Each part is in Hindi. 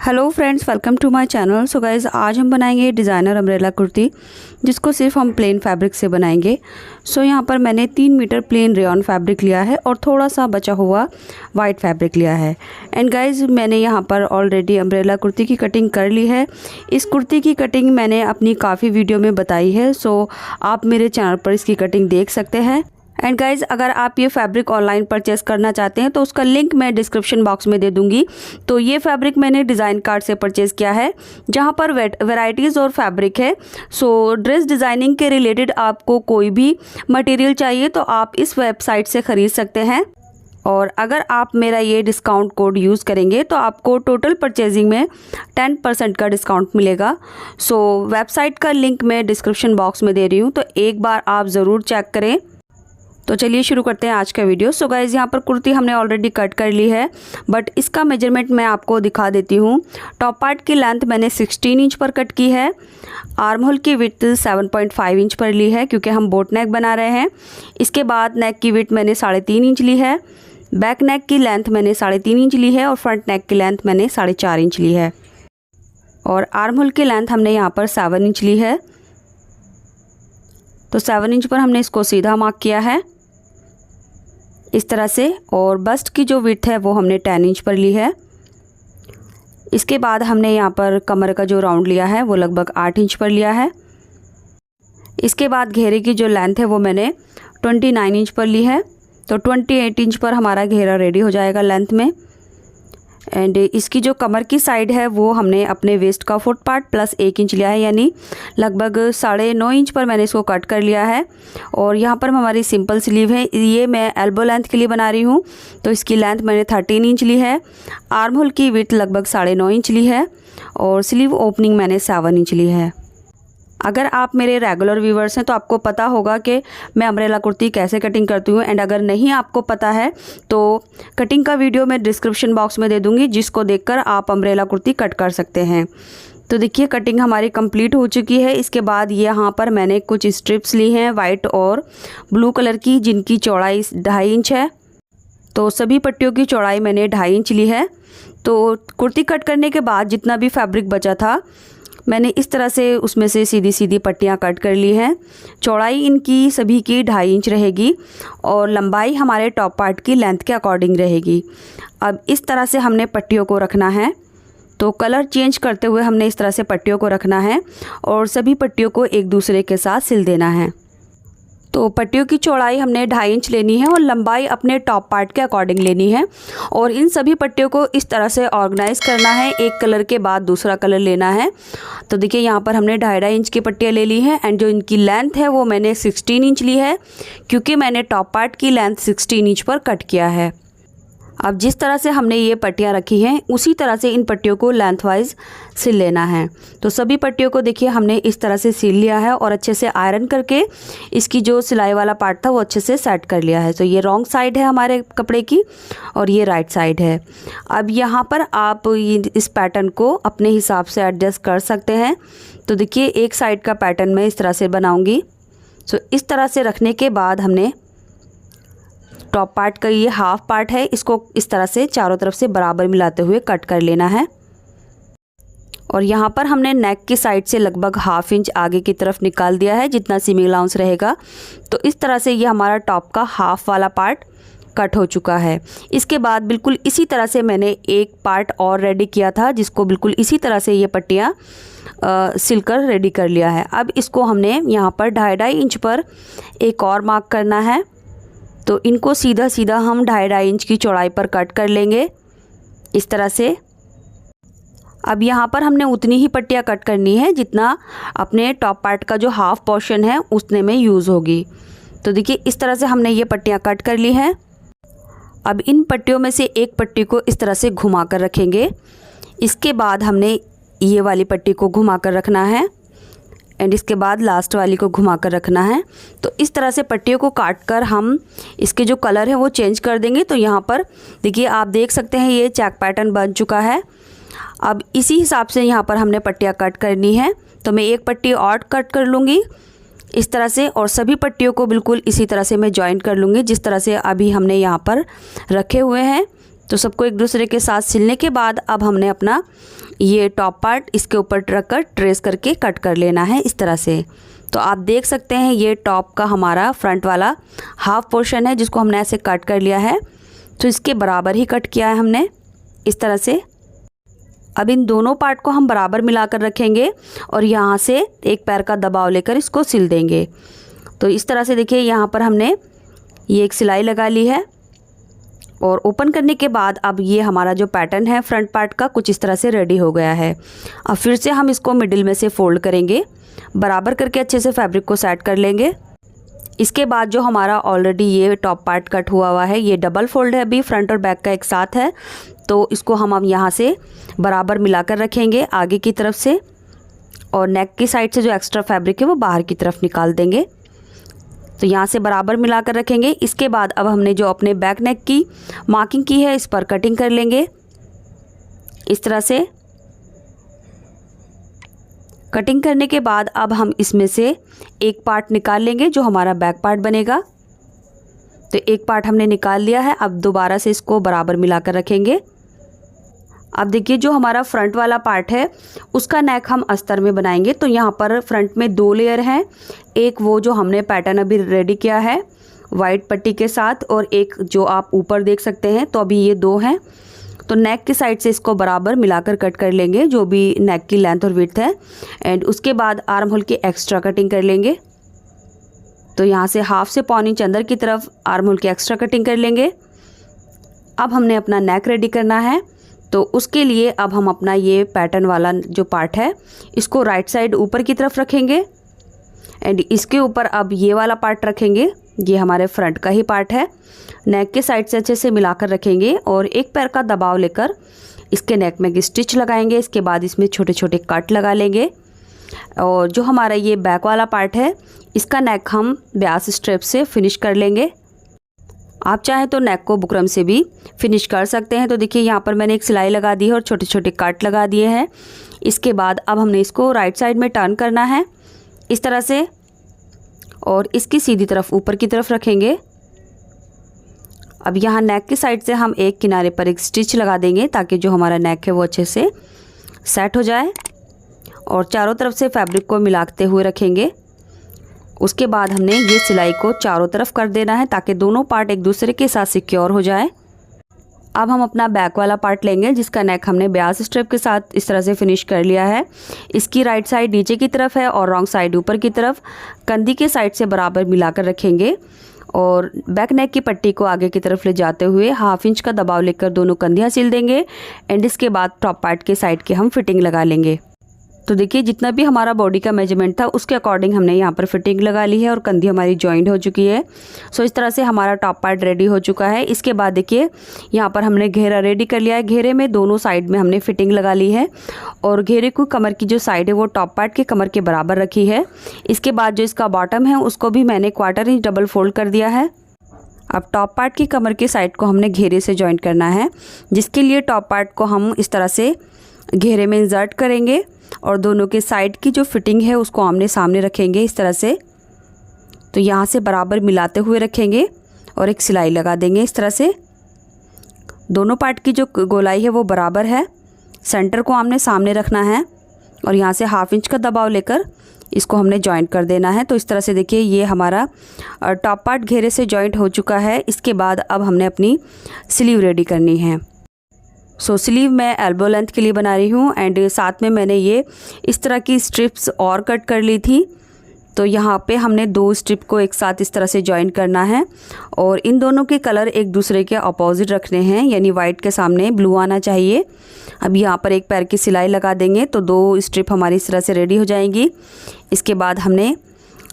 Hello friends, welcome to my channel. So guys, आज हम बनाएंगे डिज़ाइनर अम्ब्रेला कुर्ती, जिसको सिर्फ हम प्लेन फैब्रिक से बनाएंगे। सो यहाँ पर मैंने 3 मीटर प्लेन रेयॉन फैब्रिक लिया है और थोड़ा सा बचा हुआ वाइट फैब्रिक लिया है। एंड गाइज़, मैंने यहाँ पर ऑलरेडी अम्ब्रेला कुर्ती की कटिंग कर ली है। इस कुर्ती की कटिंग मैंने अपनी काफ़ी वीडियो में बताई है, सो आप मेरे चैनल पर इसकी कटिंग देख सकते हैं। एंड गाइज़, अगर आप ये फैब्रिक ऑनलाइन परचेस करना चाहते हैं तो उसका लिंक मैं डिस्क्रिप्शन बॉक्स में दे दूंगी। तो ये फैब्रिक मैंने डिज़ाइन कार्ड से परचेज़ किया है, जहां पर वैरायटीज़ और फैब्रिक है। सो ड्रेस डिज़ाइनिंग के रिलेटेड आपको कोई भी मटेरियल चाहिए तो आप इस वेबसाइट से ख़रीद सकते हैं। और अगर आप मेरा ये डिस्काउंट कोड यूज़ करेंगे तो आपको टोटल परचेजिंग में 10% का डिस्काउंट मिलेगा। सो वेबसाइट का लिंक मैं डिस्क्रिप्शन बॉक्स में दे रही हूँ, तो एक बार आप ज़रूर चेक करें। तो चलिए शुरू करते हैं आज का वीडियो। सो गाइज़, यहाँ पर कुर्ती हमने ऑलरेडी कट कर ली है, बट इसका मेजरमेंट मैं आपको दिखा देती हूँ। टॉप पार्ट की लेंथ मैंने 16 इंच पर कट की है। आर्म होल की विड्थ 7.5 इंच पर ली है, क्योंकि हम बोट नेक बना रहे हैं। इसके बाद नेक की विड्थ मैंने 3.5 इंच ली है। बैक नेक की लेंथ मैंने 3.5 इंच ली है और फ्रंट नेक की लेंथ मैंने 4.5 इंच ली है। और आर्म होल की लेंथ हमने यहाँ पर 7 इंच ली है। तो 7 इंच पर हमने इसको सीधा मार्क किया है इस तरह से। और बस्ट की जो विड्थ है वो हमने 10 इंच पर ली है। इसके बाद हमने यहाँ पर कमर का जो राउंड लिया है वो लगभग 8 इंच पर लिया है। इसके बाद घेरे की जो लेंथ है वो मैंने 29 इंच पर ली है। तो 28 इंच पर हमारा घेरा रेडी हो जाएगा लेंथ में। एंड इसकी जो कमर की साइड है वो हमने अपने वेस्ट का फुट पार्ट प्लस 1 इंच लिया है, यानी लगभग 9.5 इंच पर मैंने इसको कट कर लिया है। और यहाँ पर हमारी सिंपल स्लीव है, ये मैं एल्बो लेंथ के लिए बना रही हूँ, तो इसकी लेंथ मैंने 13 इंच ली है। आर्म होल की विड्थ लगभग 9.5 इंच ली है और स्लीव ओपनिंग मैंने 7 इंच ली है। अगर आप मेरे रेगुलर व्यूवर्स हैं तो आपको पता होगा कि मैं अम्ब्रेला कुर्ती कैसे कटिंग करती हूँ। एंड अगर नहीं आपको पता है तो कटिंग का वीडियो मैं डिस्क्रिप्शन बॉक्स में दे दूँगी, जिसको देखकर आप अम्ब्रेला कुर्ती कट कर सकते हैं। तो देखिए, कटिंग हमारी कंप्लीट हो चुकी है। इसके बाद यहाँ पर मैंने कुछ स्ट्रिप्स ली हैं वाइट और ब्लू कलर की, जिनकी चौड़ाई 2.5 इंच है। तो सभी पट्टियों की चौड़ाई मैंने 2.5 इंच ली है। तो कुर्ती कट करने के बाद जितना भी फैब्रिक बचा था मैंने इस तरह से उसमें से सीधी सीधी पट्टियाँ कट कर ली हैं। चौड़ाई इनकी सभी की 2.5 इंच रहेगी और लंबाई हमारे टॉप पार्ट की लेंथ के अकॉर्डिंग रहेगी। अब इस तरह से हमने पट्टियों को रखना है। तो कलर चेंज करते हुए हमने इस तरह से पट्टियों को रखना है और सभी पट्टियों को एक दूसरे के साथ सिल देना है। तो पट्टियों की चौड़ाई हमने 2.5 इंच लेनी है और लंबाई अपने टॉप पार्ट के अकॉर्डिंग लेनी है। और इन सभी पट्टियों को इस तरह से ऑर्गेनाइज करना है, एक कलर के बाद दूसरा कलर लेना है। तो देखिए, यहाँ पर हमने 2.5 इंच की पट्टियाँ ले ली हैं। एंड जो इनकी लेंथ है वो मैंने 16 इंच ली है, क्योंकि मैंने टॉप पार्ट की लेंथ 16 इंच पर कट किया है। अब जिस तरह से हमने ये पट्टियाँ रखी हैं उसी तरह से इन पट्टियों को लेंथ वाइज सिल लेना है। तो सभी पट्टियों को देखिए हमने इस तरह से सिल लिया है और अच्छे से आयरन करके इसकी जो सिलाई वाला पार्ट था वो अच्छे से सेट कर लिया है। तो ये रॉन्ग साइड है हमारे कपड़े की और ये राइट साइड है। अब यहाँ पर आप इस पैटर्न को अपने हिसाब से एडजस्ट कर सकते हैं। तो देखिए, एक साइड का पैटर्न मैं इस तरह से बनाऊँगी। सो इस तरह से रखने के बाद हमने टॉप पार्ट का ये हाफ पार्ट है, इसको इस तरह से चारों तरफ से बराबर मिलाते हुए कट कर लेना है। और यहाँ पर हमने नेक की साइड से लगभग 1/2 इंच आगे की तरफ निकाल दिया है, जितना सीमिंग अलाउंस रहेगा। तो इस तरह से ये हमारा टॉप का हाफ वाला पार्ट कट हो चुका है। इसके बाद बिल्कुल इसी तरह से मैंने एक पार्ट और रेडी किया था, जिसको बिल्कुल इसी तरह से ये पट्टियाँ सिलकर रेडी कर लिया है। अब इसको हमने यहाँ पर 2.5 इंच पर एक और मार्क करना है। तो इनको सीधा सीधा हम 2.5 इंच की चौड़ाई पर कट कर लेंगे इस तरह से। अब यहाँ पर हमने उतनी ही पट्टियाँ कट करनी है जितना अपने टॉप पार्ट का जो हाफ पोर्शन है उतने में यूज़ होगी। तो देखिए, इस तरह से हमने ये पट्टियाँ कट कर ली हैं। अब इन पट्टियों में से एक पट्टी को इस तरह से घुमा कर रखेंगे। इसके बाद हमने ये वाली पट्टी को घुमा कर रखना है एंड इसके बाद लास्ट वाली को घुमा कर रखना है। तो इस तरह से पट्टियों को काट कर हम इसके जो कलर है वो चेंज कर देंगे। तो यहाँ पर देखिए, आप देख सकते हैं ये चेक पैटर्न बन चुका है। अब इसी हिसाब से यहाँ पर हमने पट्टियाँ कट करनी है। तो मैं एक पट्टी और कट कर लूँगी इस तरह से, और सभी पट्टियों को बिल्कुल इसी तरह से मैं जॉइन कर लूँगी जिस तरह से अभी हमने यहाँ पर रखे हुए हैं। तो सबको एक दूसरे के साथ सिलने के बाद अब हमने अपना ये टॉप पार्ट इसके ऊपर रख कर ट्रेस करके कट कर लेना है इस तरह से। तो आप देख सकते हैं ये टॉप का हमारा फ्रंट वाला हाफ पोर्शन है जिसको हमने ऐसे कट कर लिया है। तो इसके बराबर ही कट किया है हमने इस तरह से। अब इन दोनों पार्ट को हम बराबर मिलाकर रखेंगे और यहाँ से एक पैर का दबाव लेकर इसको सिल देंगे। तो इस तरह से देखिए यहाँ पर हमने ये एक सिलाई लगा ली है और ओपन करने के बाद अब ये हमारा जो पैटर्न है फ्रंट पार्ट का कुछ इस तरह से रेडी हो गया है। अब फिर से हम इसको मिडिल में से फोल्ड करेंगे, बराबर करके अच्छे से फैब्रिक को सेट कर लेंगे। इसके बाद जो हमारा ऑलरेडी ये टॉप पार्ट कट हुआ है ये डबल फोल्ड है, अभी फ्रंट और बैक का एक साथ है। तो इसको हम अब यहाँ से बराबर मिलाकर रखेंगे आगे की तरफ से और नेक की साइड से जो एक्स्ट्रा फैब्रिक है वो बाहर की तरफ निकाल देंगे। तो यहाँ से बराबर मिलाकर रखेंगे। इसके बाद अब हमने जो अपने बैक नेक की मार्किंग की है इस पर कटिंग कर लेंगे इस तरह से। कटिंग करने के बाद अब हम इसमें से एक पार्ट निकाल लेंगे जो हमारा बैक पार्ट बनेगा। तो एक पार्ट हमने निकाल लिया है, अब दोबारा से इसको बराबर मिलाकर रखेंगे। अब देखिए जो हमारा फ्रंट वाला पार्ट है उसका नेक हम अस्तर में बनाएंगे। तो यहाँ पर फ्रंट में 2 लेयर हैं, एक वो जो हमने पैटर्न अभी रेडी किया है वाइट पट्टी के साथ और एक जो आप ऊपर देख सकते हैं। तो अभी ये 2 हैं। तो नेक की साइड से इसको बराबर मिलाकर कट कर लेंगे जो भी नेक की लेंथ और विड्थ है। एंड उसके बाद आर्म होल की एक्स्ट्रा कटिंग कर लेंगे। तो यहाँ से हाफ से पौनी इंच अंदर की तरफ आर्म होल की एक्स्ट्रा कटिंग कर लेंगे। अब हमने अपना नेक रेडी करना है। तो उसके लिए अब हम अपना ये पैटर्न वाला जो पार्ट है इसको राइट साइड ऊपर की तरफ रखेंगे एंड इसके ऊपर अब ये वाला पार्ट रखेंगे। ये हमारे फ्रंट का ही पार्ट है। नेक के साइड से अच्छे से मिलाकर रखेंगे और एक पैर का दबाव लेकर इसके नेक में एक स्टिच लगाएंगे। इसके बाद इसमें छोटे छोटे कट लगा लेंगे और जो हमारा ये बैक वाला पार्ट है इसका नेक हम ब्यास स्ट्रेप से फिनिश कर लेंगे। आप चाहें तो नेक को बुकरम से भी फिनिश कर सकते हैं। तो देखिए यहाँ पर मैंने एक सिलाई लगा दी है और छोटे छोटे कट लगा दिए हैं। इसके बाद अब हमने इसको राइट साइड में टर्न करना है इस तरह से और इसकी सीधी तरफ ऊपर की तरफ रखेंगे। अब यहाँ नेक की साइड से हम एक किनारे पर एक स्टिच लगा देंगे ताकि जो हमारा नेक है वो अच्छे से सेट हो जाए और चारों तरफ से फैब्रिक को मिलाते हुए रखेंगे। उसके बाद हमने ये सिलाई को चारों तरफ कर देना है ताकि दोनों पार्ट एक दूसरे के साथ सिक्योर हो जाए। अब हम अपना बैक वाला पार्ट लेंगे जिसका नेक हमने ब्यास स्ट्रिप के साथ इस तरह से फिनिश कर लिया है। इसकी राइट साइड नीचे की तरफ है और रॉन्ग साइड ऊपर की तरफ। कंधी के साइड से बराबर मिलाकर रखेंगे और बैक नेक की पट्टी को आगे की तरफ ले जाते हुए हाफ इंच का दबाव लेकर दोनों कंधियाँ सिल देंगे एंड इसके बाद टॉप पार्ट के साइड के हम फिटिंग लगा लेंगे। तो देखिए जितना भी हमारा बॉडी का मेजरमेंट था उसके अकॉर्डिंग हमने यहाँ पर फिटिंग लगा ली है और कंधी हमारी जॉइंट हो चुकी है। सो इस तरह से हमारा टॉप पार्ट रेडी हो चुका है। इसके बाद देखिए यहाँ पर हमने घेरा रेडी कर लिया है। घेरे में दोनों साइड में हमने फिटिंग लगा ली है और घेरे को कमर की जो साइड है वो टॉप पार्ट के कमर के बराबर रखी है। इसके बाद जो इसका बॉटम है उसको भी मैंने 1/4 इंच डबल फोल्ड कर दिया है। अब टॉप पार्ट की कमर के साइड को हमने घेरे से जॉइंट करना है जिसके लिए टॉप पार्ट को हम इस तरह से घेरे में इंसर्ट करेंगे और दोनों के साइड की जो फिटिंग है उसको आमने सामने रखेंगे इस तरह से। तो यहाँ से बराबर मिलाते हुए रखेंगे और एक सिलाई लगा देंगे इस तरह से। दोनों पार्ट की जो गोलाई है वो बराबर है। सेंटर को आमने सामने रखना है और यहाँ से हाफ इंच का दबाव लेकर इसको हमने जॉइंट कर देना है। तो इस तरह से देखिए ये हमारा टॉप पार्ट घेरे से जॉइंट हो चुका है। इसके बाद अब हमने अपनी स्लीव रेडी करनी है। सो स्लीव मैं एल्बो लेंथ के लिए बना रही हूँ एंड साथ में मैंने ये इस तरह की स्ट्रिप्स और कट कर ली थी। तो यहाँ पे हमने 2 स्ट्रिप को एक साथ इस तरह से जॉइन करना है और इन दोनों के कलर एक दूसरे के अपोजिट रखने हैं, यानी वाइट के सामने ब्लू आना चाहिए। अब यहाँ पर एक पैर की सिलाई लगा देंगे तो 2 स्ट्रिप हमारी इस तरह से रेडी हो जाएंगी। इसके बाद हमने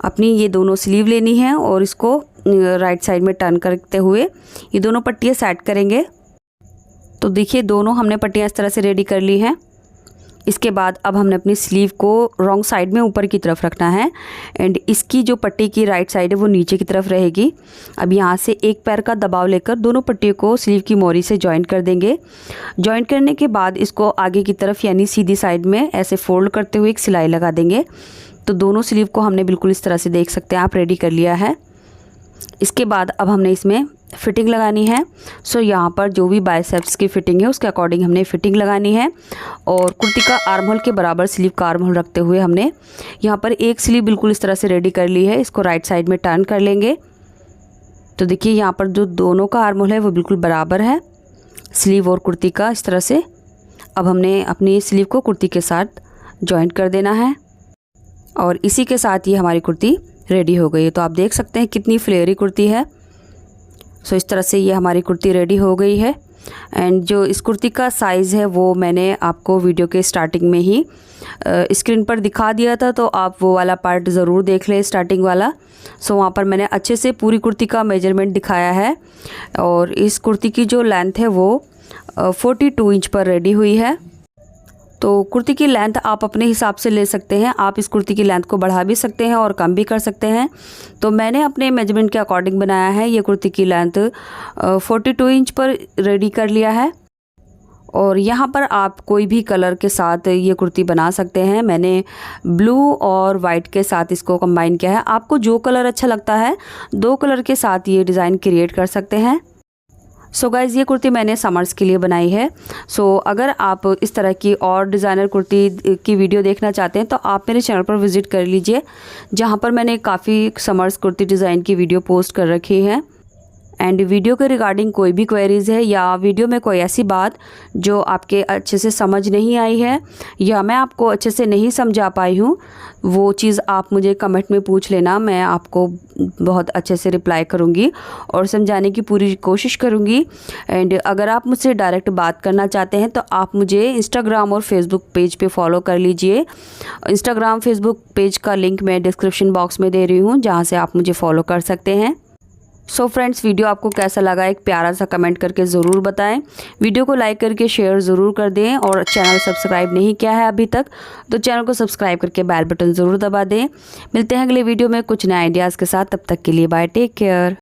अपनी ये दोनों स्लीव लेनी है और इसको राइट साइड में टर्न करते हुए ये दोनों पट्टियाँ सेट करेंगे। तो देखिए दोनों हमने पट्टियाँ इस तरह से रेडी कर ली हैं। इसके बाद अब हमने अपनी स्लीव को रॉन्ग साइड में ऊपर की तरफ रखना है एंड इसकी जो पट्टी की राइट साइड है वो नीचे की तरफ रहेगी। अब यहाँ से एक पैर का दबाव लेकर दोनों पट्टियों को स्लीव की मोरी से जॉइंट कर देंगे। जॉइंट करने के बाद इसको आगे की तरफ यानी सीधी साइड में ऐसे फोल्ड करते हुए एक सिलाई लगा देंगे। तो दोनों स्लीव को हमने बिल्कुल इस तरह से देख सकते हैं आप रेडी कर लिया है। इसके बाद अब हमने इसमें फ़िटिंग लगानी है। सो यहाँ पर जो भी बाइसेप्स की फ़िटिंग है उसके अकॉर्डिंग हमने फ़िटिंग लगानी है। और कुर्ती का आर्म होल के बराबर स्लीव का आर्म होल रखते हुए हमने यहाँ पर एक स्लीव बिल्कुल इस तरह से रेडी कर ली है। इसको राइट साइड में टर्न कर लेंगे। तो देखिए यहाँ पर जो दोनों का आर्म होल है वो बिल्कुल बराबर है, स्लीव और कुर्ती का, इस तरह से। अब हमने अपनी स्लीव को कुर्ती के साथ जॉइंट कर देना है और इसी के साथ ये हमारी कुर्ती रेडी हो गई है। तो आप देख सकते हैं कितनी फ्लेयरी कुर्ती है। सो इस तरह से ये हमारी कुर्ती रेडी हो गई है। एंड जो इस कुर्ती का साइज़ है वो मैंने आपको वीडियो के स्टार्टिंग में ही स्क्रीन पर दिखा दिया था, तो आप वो वाला पार्ट ज़रूर देख लें, स्टार्टिंग वाला। सो वहाँ पर मैंने अच्छे से पूरी कुर्ती का मेजरमेंट दिखाया है। और इस कुर्ती की जो लेंथ है वो 42 इंच पर रेडी हुई है। तो कुर्ती की लेंथ आप अपने हिसाब से ले सकते हैं। आप इस कुर्ती की लेंथ को बढ़ा भी सकते हैं और कम भी कर सकते हैं। तो मैंने अपने मेजरमेंट के अकॉर्डिंग बनाया है। ये कुर्ती की लेंथ 42 इंच पर रेडी कर लिया है। और यहाँ पर आप कोई भी कलर के साथ ये कुर्ती बना सकते हैं। मैंने ब्लू और वाइट के साथ इसको कंबाइन किया है। आपको जो कलर अच्छा लगता है 2 कलर के साथ ये डिज़ाइन क्रिएट कर सकते हैं। सो गाइज़, ये कुर्ती मैंने समर्स के लिए बनाई है। सो अगर आप इस तरह की और डिज़ाइनर कुर्ती की वीडियो देखना चाहते हैं तो आप मेरे चैनल पर विज़िट कर लीजिए, जहाँ पर मैंने काफ़ी समर्स कुर्ती डिज़ाइन की वीडियो पोस्ट कर रखी है। एंड वीडियो के रिगार्डिंग कोई भी क्वेरीज़ है या वीडियो में कोई ऐसी बात जो आपके अच्छे से समझ नहीं आई है या मैं आपको अच्छे से नहीं समझा पाई हूँ, वो चीज़ आप मुझे कमेंट में पूछ लेना। मैं आपको बहुत अच्छे से रिप्लाई करूँगी और समझाने की पूरी कोशिश करूँगी। एंड अगर आप मुझसे डायरेक्ट बात करना चाहते हैं तो आप मुझे इंस्टाग्राम और फेसबुक पेज पे फॉलो कर लीजिए। इंस्टाग्राम फेसबुक पेज का लिंक मैं डिस्क्रिप्शन बॉक्स में दे रही हूँ, जहाँ से आप मुझे फॉलो कर सकते हैं। सो फ्रेंड्स, वीडियो आपको कैसा लगा एक प्यारा सा कमेंट करके ज़रूर बताएं। वीडियो को लाइक करके शेयर ज़रूर कर दें और चैनल सब्सक्राइब नहीं किया है अभी तक तो चैनल को सब्सक्राइब करके बेल बटन ज़रूर दबा दें। मिलते हैं अगले वीडियो में कुछ नए आइडियाज़ के साथ। तब तक के लिए बाय, टेक केयर।